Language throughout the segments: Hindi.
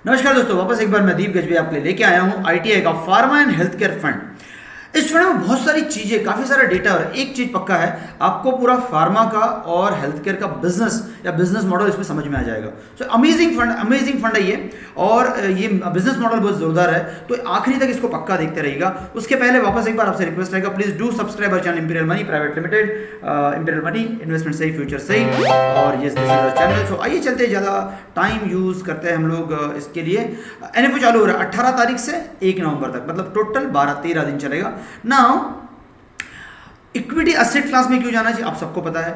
नमस्कार दोस्तों, वापस एक बार मैं दीप गजबे आपके लिए लेके आया हूं आईटीआई का pharma and health care fund. इस फंड में बहुत सारी चीजें, काफी सारा डेटा और एक चीज पक्का है, आपको पूरा फार्मा का और हेल्थ केयर का बिजनेस या बिजनेस मॉडल इसमें समझ में आ जाएगा। सो अमेजिंग फंड है ये, और ये बिजनेस मॉडल बहुत जोरदार है, तो आखिरी तक इसको पक्का देखते रहिएगा। उसके पहले वापस एक बार आपसे रिक्वेस्ट रहेगा, please do subscribe our channel Imperial Money Private Limited. Imperial Money, investment सही, फ्यूचर सही, और ये चैनल। सो आइए चलते, ज़्यादा टाइम यूज़ करते हैं हम लोग इसके लिए। एनएफओ चालू हो रहा है 18 तारीख से 1 नवंबर तक, मतलब टोटल 12-13 दिन चलेगा। नाउ इक्विटी एसेट क्लास में क्यों जाना चाहिए, आप सबको पता है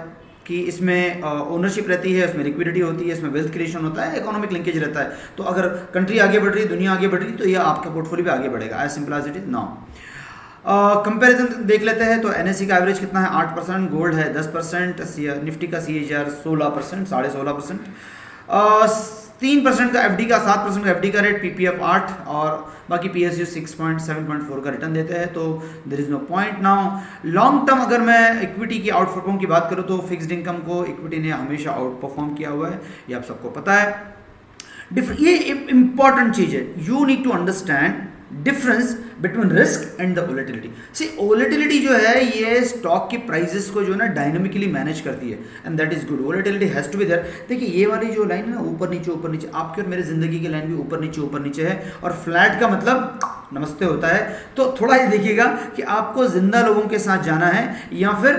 कि इसमें ओनरशिप रहती है, इसमें लिक्विडिटी होती है, इसमें वेल्थ क्रिएशन होता है, इकोनॉमिक लिंकेज रहता है। तो अगर कंट्री आगे बढ़ रही, दुनिया आगे बढ़ रही, तो ये आपका पोर्टफोलियो भी आगे बढ़ेगा, as simple as it is. Now comparison देख लेते हैं, तो एनएससी का एवरेज कितना है, 8%, गोल्ड है 10%, निफ्टी का CAGR 16%, 16.5%, 3% का एफडी का, 7% का एफडी का रेट, पीपीएफ 8, और बाकी पीएसयू 6.7.4 का रिटर्न देते हैं। तो there is no point. Now long term अगर मैं इक्विटी की आउट परफॉर्म की बात करूं, तो फिक्स्ड इनकम को इक्विटी ने हमेशा आउट परफॉर्म किया हुआ है, ये आप सबको पता है। ये इंपॉर्टेंट चीज है, you need to understand difference between risk and the volatility. See volatility जो है, ये स्टॉक की प्राइसेस को जो है ना डायनामिकली मैनेज करती है, and that is good. Volatility has to be there. देखिए ये वाली जो लाइन है ना, ऊपर नीचे, आपके और मेरे जिंदगी की लाइन भी ऊपर नीचे है, और फ्लैट का मतलब नमस्ते होता है। तो थोड़ा ये देखिएगा कि आपको जिंदा लोगों के साथ जाना है या फिर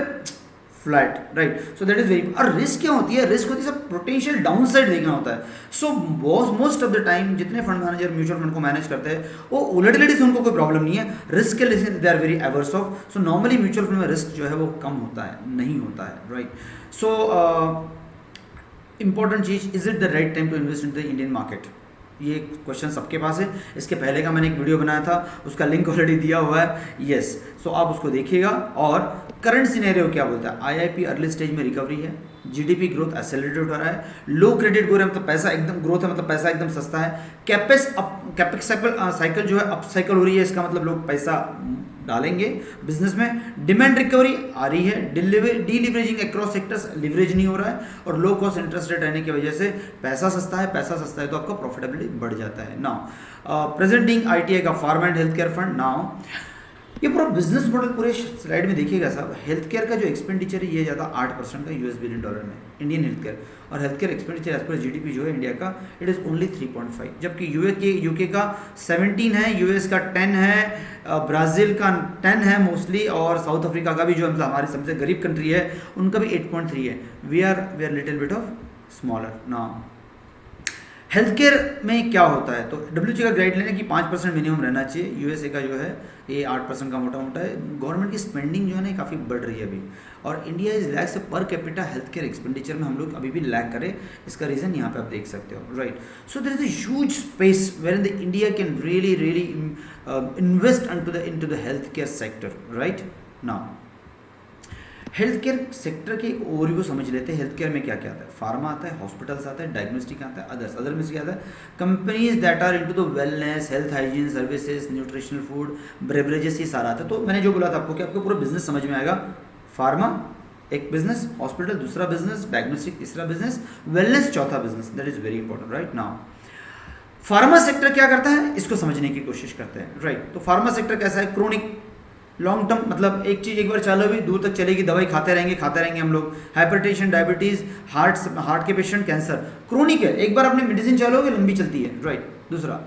flat, right. So that is very. और रिस्क क्या होती है, रिस्क होती है सब पोटेंशियल डाउनसाइड देखना होता है। So most of the time जितने फंड मैनेजर म्यूचुअल फंड को मैनेज करते हैं, वो वोलेटिलिटी से उनको कोई प्रॉब्लम नहीं है, रिस्क के लिए they are very averse of. So normally mutual fund में रिस्क जो है वो कम होता है, नहीं होता है, राइट। सो इंपॉर्टेंट चीज, is it the right time to invest in the Indian market, ये क्वेश्चन सबके पास है। इसके पहले का मैंने एक वीडियो बनाया था, उसका लिंक ऑलरेडी दिया हुआ है, यस। सो आप उसको देखिएगा। और करंट सिनेरियो क्या बोलता है, आईआईपी अर्ली स्टेज में रिकवरी है, जीडीपी ग्रोथ एक्सेलरेट हो रहा है, लो क्रेडिट ग्रोथ है, मतलब पैसा एकदम ग्रोथ है, मतलब पैसा एकदम सस्ता है, कैपेक्स साइकिल जो है अप साइकिल हो रही है, इसका मतलब लोग पैसा डालेंगे बिजनेस में, डिमांड रिकवरी आ रही है, डीलिवरेजिंग अक्रॉस सेक्टर्स, लिवरेज नहीं हो रहा है, और लो कॉस्ट इंटरेस्ट रेट रहने की वजह से पैसा सस्ता है, तो आपका प्रॉफिटेबिलिटी बढ़ जाता है। नाउ प्रेजेंटिंग आईटीआई का pharma and health care fund. Now ये पूरा बिजनेस मॉडल पूरे स्लाइड में देखिएगा साहब। हेल्थ केयर का जो एक्सपेंडिचर है, ये जाता 8% का US बिलियन डॉलर में, इंडियन हेल्थ केयर। और health care expenditure as per GDP जो है इंडिया का, इट इज़ ओनली 3.5, जबकि यूके का 17 है, यूएस का 10 है, ब्राज़ील का 10 है मोस्टली, और साउथ अफ्रीका का भी जो मतलब हमारी सबसे गरीब कंट्री है, उनका भी 8.3 है। We are little bit of smaller. Now health care में क्या होता है, तो डब्ल्यूएचओ का गाइडलाइन है कि 5% मिनिमम रहना चाहिए। यूएसए का जो है ये 8% का मोटा है। गवर्नमेंट की स्पेंडिंग जो है ना काफ़ी बढ़ रही है अभी, और इंडिया इज लैक से per capita health care expenditure में हम लोग अभी भी लैक करें। इसका रीज़न यहाँ पे आप देख सकते हो, right. So there is a huge space where in the India can really invest into the health care sector, right. Now health care sector के एक ओवरव्यू समझ लेते हैं। हेल्थ केयर में क्या क्या आता है, फार्मा आता है, हॉस्पिटल्स आता है, डायग्नोस्टिक आता है, अदर में से क्या आता है, companies that are into the wellness, health hygiene services, nutritional food, beverages, ये सारा आता है। तो मैंने जो बोला था आपको कि आपको पूरा बिजनेस समझ में आएगा। फार्मा एक बिजनेस, हॉस्पिटल दूसरा बिजनेस, डायग्नोस्टिक तीसरा बिजनेस, वेलनेस चौथा business. That is very important, right. Now pharma sector क्या करता है, इसको समझने की कोशिश करते हैं, राइट। तो फार्मा सेक्टर कैसा है, क्रोनिक लॉन्ग टर्म, मतलब एक चीज़ एक बार चालू हुई दूर तक चलेगी, दवाई खाते रहेंगे हम लोग। हाइपरटेंशन, डायबिटीज़, हार्ट के पेशेंट, कैंसर, क्रोनिक है, एक बार अपनी मेडिसिन चालू होगी लंबी चलती है, राइट। दूसरा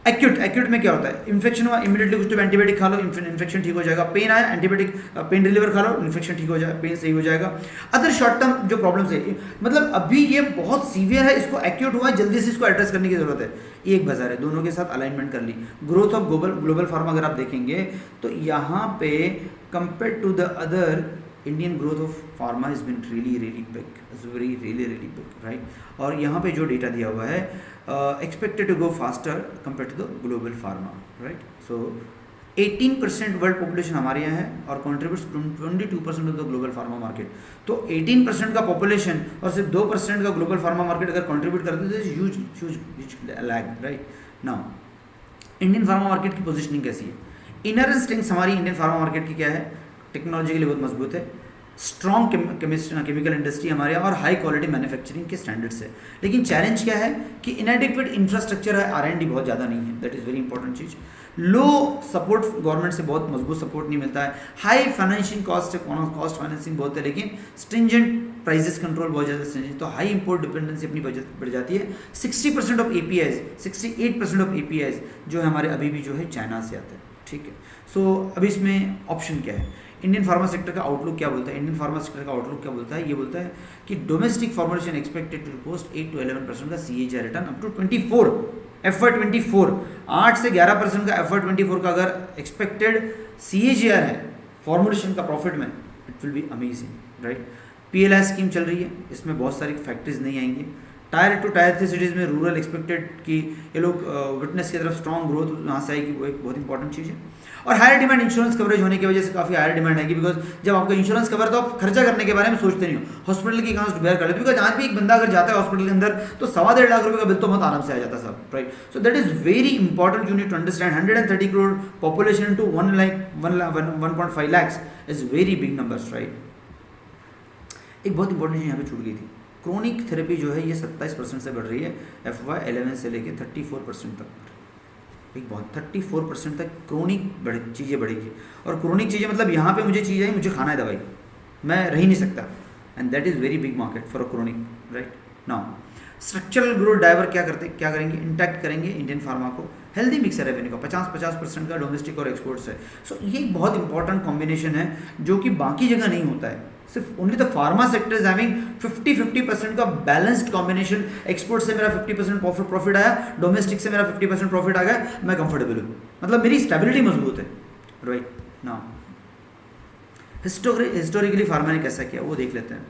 एक्यूट में क्या होता है, इन्फेक्शन हुआ इमीडिएटली कुछ तो एंटीबायोटिक खा लो, इन्फेक्शन ठीक हो जाएगा। पेन आया, एंटीबायोटिक पेन रिलीवर खा लो, इन्फेक्शन ठीक हो जाएगा, पेन सही हो जाएगा। अदर शॉर्ट टर्म जो प्रॉब्लम्स है, मतलब अभी ये बहुत सीवियर है, इसको एक्यूट हुआ है, जल्दी से इसको एड्रेस करने की जरूरत है। एक बाजार है, दोनों के साथ अलाइनमेंट कर ली। ग्रोथ ऑफ ग्लोबल फार्मा अगर आप देखेंगे, तो यहाँ पे compare to the other, Indian growth of pharma is been really big, right. और यहाँ पे जो डेटा दिया हुआ है, expected to go faster compared to the global pharma, right? So 18% world population हमारे यहाँ है और contributes 22% of the global pharma market. तो 18% का पॉपुलेशन और सिर्फ 2% का ग्लोबल फार्मा मार्केट अगर कंट्रीब्यूट करते हैं, huge lag, right. Now Indian pharma market की पोजीशनिंग कैसी है, इनर स्ट्रेंथ हमारी इंडियन फार्मा मार्केट की क्या है, टेक्नोलॉजी के लिए बहुत मजबूत है, स्ट्रॉन्ग केमिकल इंडस्ट्री हमारे यहाँ और हाई क्वालिटी मैन्युफैक्चरिंग के स्टैंडर्ड्स है। लेकिन चैलेंज क्या है कि इनएडिक्वेट इंफ्रास्ट्रक्चर है, R&D बहुत ज़्यादा नहीं है, that is very important cheese. Low support government से बहुत मजबूत सपोर्ट नहीं मिलता है। हाई फाइनेंशियल कॉस्ट है, कॉस्ट फाइनेंसिंग बहुत है, लेकिन स्ट्रिंजेंट प्राइजेस कंट्रोल बहुत ज़्यादा स्ट्रिंजेंट, तो हाई इंपोर्ट डिपेंडेंसी अपनी बढ़ जाती है। 60% ऑफ APIs, 68% ऑफ APIs जो है हमारे अभी भी जो है चाइना से आते हैं, ठीक है। सो अभी इसमें ऑप्शन क्या है, इंडियन फार्मा सेक्टर का आउटलुक क्या बोलता है? इंडियन फार्मा सेक्टर का आउटलुक क्या बोलता है? ये बोलता है कि domestic formulation expected to post 8 to 11% का CAGR return up to 24 FY24, 8 से 11% का FY24 का अगर एक्सपेक्टेड CAGR है फॉर्मुलेशन का प्रॉफिट में, it will be amazing, right. PLI scheme चल रही है, इसमें बहुत सारी फैक्ट्रीज नहीं आएंगी। टायर 2 टायर 3 सिटीज़ में रूरल एक्सपेक्टेड कि ये लोग विटनेस की तरफ स्ट्रॉन्ग ग्रोथ वहाँ से आएगी, वो एक बहुत इंपॉर्टेंट चीज़ है। और हायर डिमांड इंश्योरेंस कवरेज होने की वजह से काफ़ी हायर डिमांड आएगी, बिकॉज जब आपका इंश्योरेंस कवर तो आप खर्चा करने के बारे में सोचते नहीं हो, हॉस्पिटल की कास्ट बेयर कर लेते, बिकॉज आज भी एक बंदा अगर जाता है हॉस्पिटल के अंदर तो 1.25 लाख रुपये का बिल तो बहुत आराम से आ जाता है सब, right. So that is very important, you need to understand 130 crore population to 1.5 lakhs is very big numbers, right. एक बहुत इंपॉर्टेंट चीज़ यहाँ पे छूट गई थी, क्रोनिक थेरेपी जो है ये 27% से बढ़ रही है FY11 से लेके 34% तक, एक बहुत 34% तक क्रोनिक चीज़ें बढ़ेगी। और क्रोनिक चीज़ें मतलब यहाँ पे मुझे चीज़ आई, मुझे खाना है दवाई, मैं रह ही नहीं सकता, and that is very big market for a chronic, right. Now structural growth driver क्या करेंगे, इंटैक्ट करेंगे इंडियन फार्मा को। हेल्दी मिक्स है रेवेन्यू का, 50% का डोमेस्टिक और एक्सपोर्ट्स है। सो ये एक बहुत इंपॉर्टेंट कॉम्बिनेशन है जो कि बाकी जगह नहीं होता है। सिर्फ only the pharma sector is having 50% का बैलेंस्ड कॉम्बिनेशन। एक्सपोर्ट से मेरा 50% प्रॉफिट आया, डोमेस्टिक से मेरा 50% प्रॉफिट आ गया, मैं कंफर्टेबल हूँ, मतलब मेरी स्टेबिलिटी मजबूत है, राइट। नाउ हिस्टोरिकली फार्मा ने कैसा किया वो देख लेते हैं।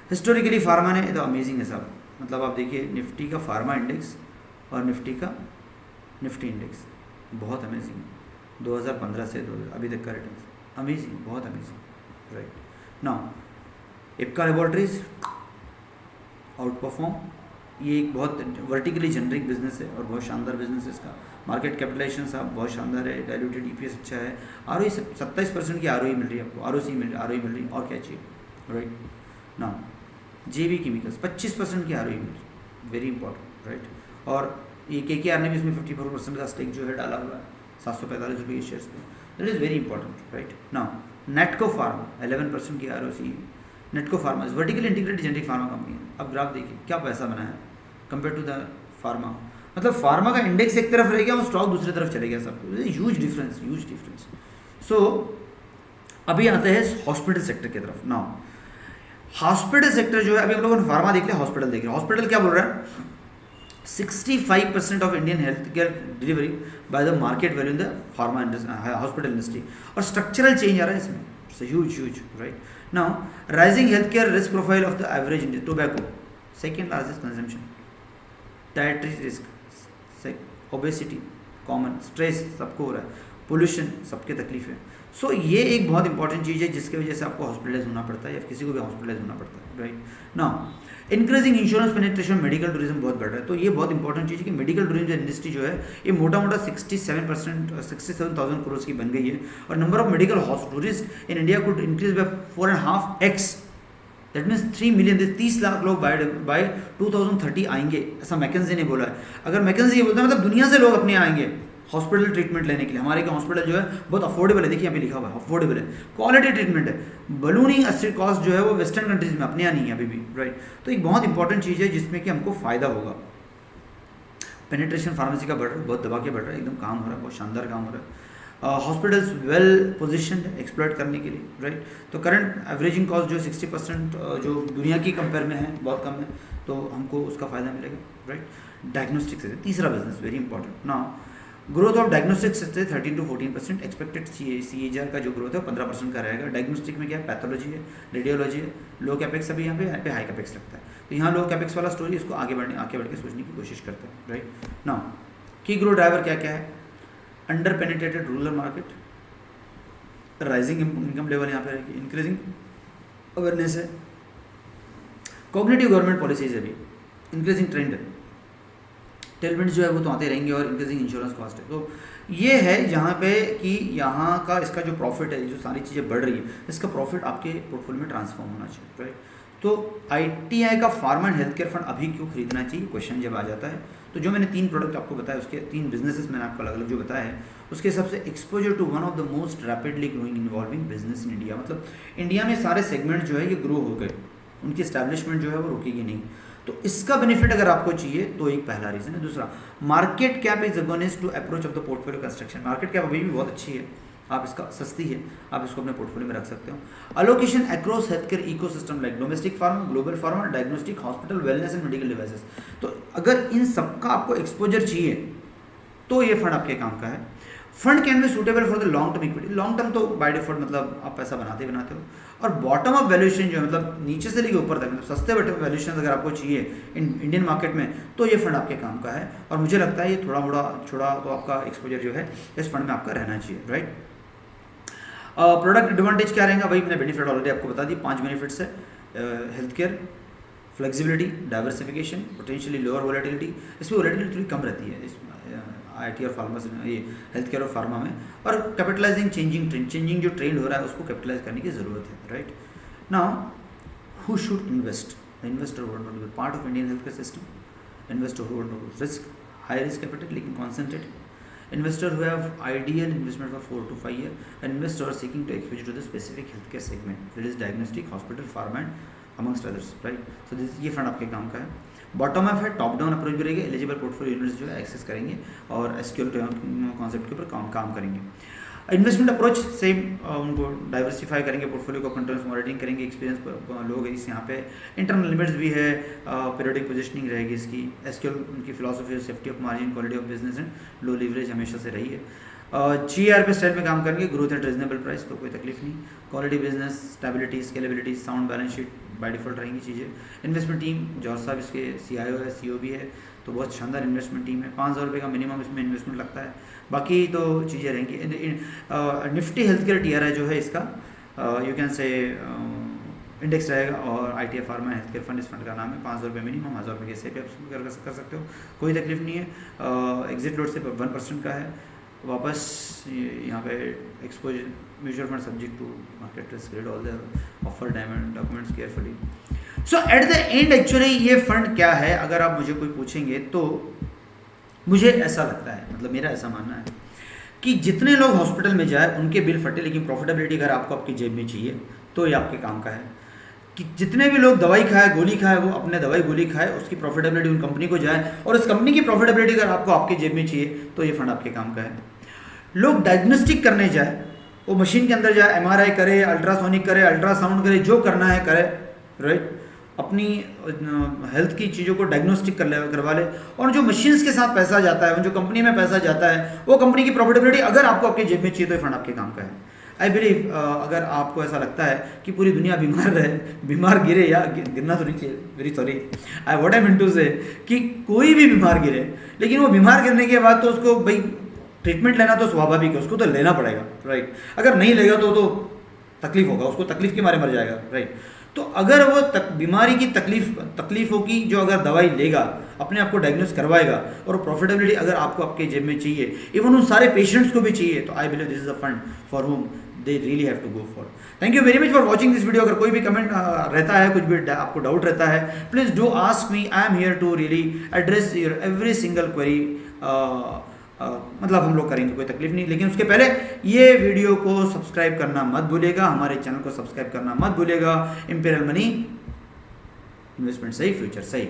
हिस्टोरिकली फार्मा ने तो अमेजिंग है साहब, मतलब आप देखिए निफ्टी का फार्मा इंडेक्स और निफ्टी इंडेक्स बहुत अमेजिंग है, 2015 से अभी तक का रिटर्न अमेजिंग, बहुत amazing, right. Now Ipca laboratories out perform, ये एक बहुत वर्टिकली जनरिक बिजनेस है और बहुत शानदार बिजनेस है इसका। मार्केट कैपिटलाइजेशन साहब बहुत शानदार है, डाइल्यूटेड EPS अच्छा है, ROE 27% की ROE मिल रही है आपको, ROE मिल रही है, और क्या चाहिए, राइट। नाउ JB केमिकल्स 25% की ROE मिल रही है, वेरी इंपॉर्टेंट, राइट। और ये KKR ने भी इसमें 54% का स्टेक जो है डाला हुआ है 745 रुपये के शेयर्स पे, that is very important, right. Now नेटको pharma 11% की ROCE, नेटको pharma is vertically integrated generic pharma company है। अब ग्राफ देखिए क्या पैसा बना है कंपेयर टू द फार्मा, मतलब फार्मा का इंडेक्स एक तरफ रह गया और स्टॉक दूसरी तरफ चले गया, सब ह्यूज डिफरेंस। सो अभी आते हैं हॉस्पिटल सेक्टर की तरफ। नाउ हॉस्पिटल सेक्टर जो है, अभी हम लोगों ने फार्मा देख लिया, हॉस्पिटल देख लिया। हॉस्पिटल क्या बोल रहा है, 65% of Indian health care delivery by the market value in the pharma hospital industry, और स्ट्रक्चरल चेंज आ रहा है इसमें, it's huge, right. Now rising health care risk profile of the average Indian, tobacco second largest consumption, dietary risk, obesity common, stress सबको हो रहा है, पोल्यूशन सबके तकलीफ है। सो ये एक बहुत इंपॉर्टेंट चीज़ है जिसकी वजह से आपको हॉस्पिटलाइज होना पड़ता है या किसी को भी हॉस्पिटलाइज होना पड़ता है, right. Now increasing insurance penetration, medical tourism बहुत बढ़ रहा है, तो ये बहुत इंपॉर्टेंट चीज़ है कि मेडिकल टूरिज्म इंडस्ट्री जो है ये मोटा 67,000 करोड़ की बन गई है, और number of medical tourist in India could increase by 4.5x, that means 3 million, 30 lakh लोग बाय 2030 आएंगे, ऐसा मैकेंजी ने बोला है। अगर मैकेंजी ये बोलता है मतलब दुनिया से लोग अपने आएंगे हॉस्पिटल ट्रीटमेंट लेने के लिए। हमारे का हॉस्पिटल जो है बहुत अफोर्डेबल है, देखिए यहाँ पे लिखा हुआ है अफोर्डेबल है, क्वालिटी ट्रीटमेंट है, बलूनिंग एसिड कॉस्ट जो है वो वेस्टर्न कंट्रीज में अपने यहाँ नहीं है अभी भी, राइट। तो एक बहुत इंपॉर्टेंट चीज़ है जिसमें कि हमको फायदा होगा। पेनिट्रेशन फार्मेसी का बढ़ रहा है, बहुत दबा के बढ़ रहा है, एकदम काम हो रहा है, बहुत शानदार काम हो रहा है। हॉस्पिटल्स वेल पोजिशनड है एक्सप्लॉइट करने के लिए, राइट। तो करंट एवरेजिंग कॉस्ट जो 60% जो दुनिया की कंपेयर में है बहुत कम है, तो हमको उसका फ़ायदा मिलेगा, राइट। डायग्नोस्टिक्स है तीसरा business, very important. Now growth of diagnostics से 13 to 14%, एक्सपेक्टेड CAGR का जो ग्रोथ है 15% का रहेगा। डायग्नोस्टिक में क्या है, पैथोलॉजी है, रेडियोलॉजी है, लो कैपेक्स अभी यहाँ पे हाई कैपेक्स लगता है, तो यहाँ लो कैपेक्स वाला स्टोरी इसको आगे बढ़ के सोचने की कोशिश करते हैं, राइट। नाउ की ग्रोथ ड्राइवर क्या क्या है, under penetrated rural market, rising income level यहाँ पे रहेगी, इंक्रीजिंग अवेयरनेस है, कॉग्निटिव गवर्नमेंट पॉलिसीज है, अभी इंक्रीजिंग ट्रेंड है, टेलविंड्स जो है वो तो आते रहेंगे और इंक्रीजिंग इंश्योरेंस कॉस्ट है। तो ये है जहाँ पे कि यहाँ का इसका जो प्रॉफिट है, जो सारी चीज़ें बढ़ रही है, इसका प्रॉफिट आपके पोर्टफोलियो में ट्रांसफॉर्म होना चाहिए, राइट। तो ITI का pharma and health care fund अभी क्यों खरीदना चाहिए, क्वेश्चन जब आ जाता है। तो जो मैंने 3 प्रोडक्ट आपको बताया, उसके 3 बिजनेसेस मैंने आपको अलग अलग जो बताया है, उसके हिसाब से exposure to one of the most rapidly growing involving business in India, मतलब इंडिया में सारे सेगमेंट जो है ये ग्रो हो गए, उनकी एस्टैब्लिशमेंट जो है वो रुकेगी नहीं। तो इसका बेनिफिट अगर आपको चाहिए तो एक पहला रीजन है। दूसरा, market cap is against to approach of the portfolio construction. Market cap अभी भी बहुत अच्छी है, आप इसका सस्ती है, आप इसको अपने पोर्टफोलियो में रख सकते हो। Allocation across health care ecosystem like domestic pharma, global pharma, diagnostic, hospital, wellness and medical devices. तो अगर इन सबका आपको एक्सपोजर चाहिए तो ये फंड आपके काम का है। Fund can be suitable for the long term equity. Long term तो बाय डिफॉल्ट मतलब आप पैसा बनाते हो। और बॉटम ऑफ वैल्यूएशन जो है, मतलब नीचे से लेके ऊपर तक, मतलब सस्ते वैल्यूएशन अगर आपको चाहिए इंडियन मार्केट में, तो ये फंड आपके काम का है। और मुझे लगता है ये थोड़ा तो आपका एक्सपोजर जो है इस फंड में आपका रहना चाहिए, राइट। प्रोडक्ट एडवांटेज क्या रहेगा, वही मैंने बेनिफिट ऑलरेडी आपको बता दी। 5 बेनिफिट्स है, health care, flexibility, diversification, potentially lower volatility. इसमें वोलेटिलिटी थोड़ी कम रहती है इस IT और फार्मा ये हेल्थ केयर और फार्मा में। और कैपिटलाइजिंग चेंजिंग जो ट्रेंड हो रहा है उसको कैपिटलाइज करने की ज़रूरत है, right. Now who should invest, the investor would not be part of Indian health care system, investor who would not risk high risk capital लेकिन concentrated, investor who have ideal investment for 4 to 5 years, and investor seeking to exposure to the specific healthcare segment, that is diagnostic, hospital, pharma and amongst others, right. So this ये फंड आपके काम का है। बॉटम अप है, टॉप डाउन अप्रोच भी रहेगी, एलिजिबल पोर्टफोलियो यूनिट्स जो है एक्सेस करेंगे और एसक्यूएल कॉन्सेप्ट के ऊपर काम करेंगे। इन्वेस्टमेंट अप्रोच सेम, उनको डाइवर्सिफाई करेंगे, पोर्टफोलियो को कंट्रोल्स मॉनिटरिंग करेंगे, एक्सपीरियंस लोग इस यहाँ पे इंटरनल लिमिट्स भी है, पीरियोडिक पोजीशनिंग रहेगी इसकी, एसक्यूएल उनकी philosophy, safety of margin, quality of business and low leverage हमेशा से रही है। GRP स्टाइल में काम करेंगे, ग्रोथ एट रीजनेबल प्राइस, तो कोई तकलीफ नहीं। Quality business, stability, scalability, sound balance sheet by default रहेंगी चीज़ें। इन्वेस्टमेंट टीम, जॉर्ज साहब इसके CIO है, CO भी है, तो बहुत शानदार इन्वेस्टमेंट टीम है। 5,000 रुपये का मिनिमम इसमें इन्वेस्टमेंट लगता है, बाकी तो चीज़ें रहेंगी। निफ्टी हेल्थ केयर TRI जो है इसका यू कैन से इंडेक्स रहेगा, और ITI pharma health care fund इस फंड का नाम है। 500 रुपये मिनिमम, 1,000 रुपये के से भी आप कर सकते हो, कोई तकलीफ नहीं है। एग्जिट लोड से 1% का है। वापस यहाँ पे exposure mutual fund subject to market risk, read all the offer documents carefully. So at the end actually ये फंड क्या है, अगर आप मुझे कोई पूछेंगे तो मुझे ऐसा लगता है, मतलब मेरा ऐसा मानना है कि जितने लोग हॉस्पिटल में जाए उनके बिल फटे, लेकिन प्रॉफिटेबिलिटी अगर आपको आपकी जेब में चाहिए तो ये आपके काम का है। कि जितने भी लोग दवाई खाए, गोली खाए, वो अपने दवाई गोली खाए, उसकी प्रॉफिटेबिलिटी उन कंपनी को जाए, और उस कंपनी की प्रॉफिटेबिलिटी अगर आपको आपके जेब में चाहिए तो ये फंड आपके काम का है। लोग डायग्नोस्टिक करने जाए, वो मशीन के अंदर जाए, MRI करे, अल्ट्रासोनिक करे, अल्ट्रासाउंड करे, जो करना है करे, राइट, अपनी हेल्थ की चीज़ों को डायग्नोस्टिक करवा ले, और जो मशीन्स के साथ पैसा जाता है, जो कंपनी में पैसा जाता है, वो कंपनी की प्रॉफिटेबिलिटी अगर आपको आपके जेब में चाहिए तो ये फंड आपके काम का है। आई बिलीव अगर आपको ऐसा लगता है कि पूरी दुनिया बीमार गिरे, या गिरना तो नहीं चाहिए, very sorry, what I mean to say, कि कोई भी बीमार गिरे, लेकिन वो बीमार गिरने के बाद तो उसको भाई ट्रीटमेंट लेना तो स्वाभाविक है, उसको तो लेना पड़ेगा, राइट। अगर नहीं लेगा तो तकलीफ होगा, उसको तकलीफ के मारे मर जाएगा, राइट। तो अगर वो बीमारी की तकलीफों की जो अगर दवाई लेगा, अपने आप को डायग्नोस करवाएगा, और प्रॉफिटेबिलिटी अगर आपको आपके जेब में चाहिए, इवन उन सारे पेशेंट्स को भी चाहिए, तो I believe this is a fund for whom they really have to go for. Thank you very much for watching this video. अगर कोई भी कमेंट रहता है, कुछ भी आपको डाउट रहता है, please do ask me, I am here to really address your every single query. मतलब हम लोग करेंगे, कोई तकलीफ नहीं, लेकिन उसके पहले ये वीडियो को सब्सक्राइब करना मत भूलेगा, हमारे चैनल को सब्सक्राइब करना मत भूलेगा। इंपीरियल मनी, इन्वेस्टमेंट सही, फ्यूचर सही।